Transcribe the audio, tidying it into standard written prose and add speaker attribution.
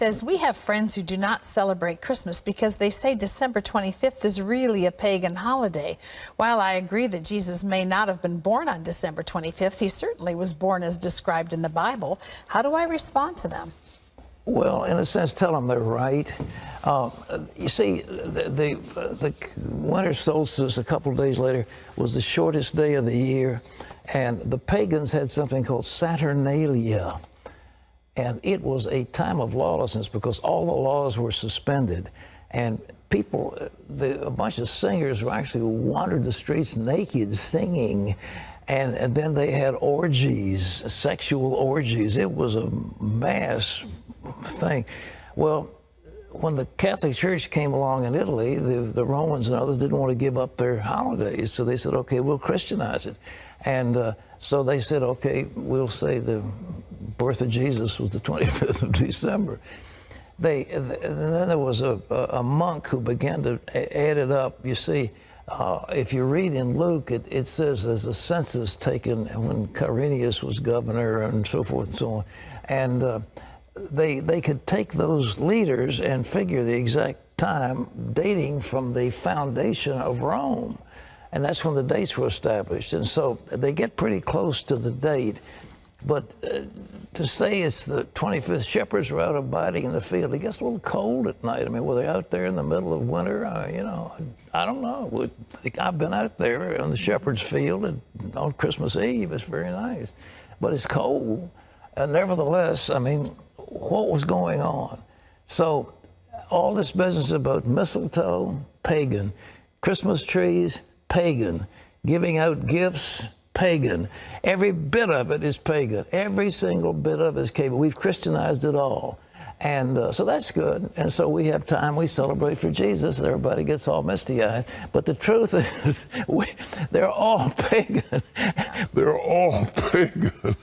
Speaker 1: Says, we have friends who do not celebrate Christmas because they say December 25th is really a pagan holiday. While I agree that Jesus may not have been born on December 25th, he certainly was born as described in the Bible. How do I respond to them?
Speaker 2: Well, in a sense, tell them they're right. You see, the winter solstice a couple of days later was the shortest day of the year, and the pagans had something called Saturnalia. And it was a time of lawlessness because all the laws were suspended. And people, a bunch of singers actually wandered the streets naked singing. And then they had orgies, sexual orgies. It was a mass thing. Well, when the Catholic Church came along in Italy, the Romans and others didn't want to give up their holidays. So they said, okay, we'll Christianize it. And so they said, okay, we'll say the birth of Jesus was the 25th of December. And then there was a monk who began to add it up. You see, if you read in Luke, it says there's a census taken when Quirinius was governor and so forth and so on. And they could take those leaders and figure the exact time dating from the foundation of Rome. And that's when the dates were established. And so they get pretty close to the date. But to say it's the 25th, shepherds were out abiding in the field. It gets a little cold at night. I mean, were they out there in the middle of winter? You know, I don't know. I've been out there on the shepherd's field on Christmas Eve. It's very nice. But it's cold. And nevertheless, I mean, what was going on? So all this business about mistletoe, pagan. Christmas trees, pagan. Giving out gifts, pagan. Every bit of it is pagan. Every single bit of it is pagan. We've Christianized it all. And so that's good. And so we have time, we celebrate for Jesus, and everybody gets all misty-eyed. But the truth is, they're all pagan. They're all pagan.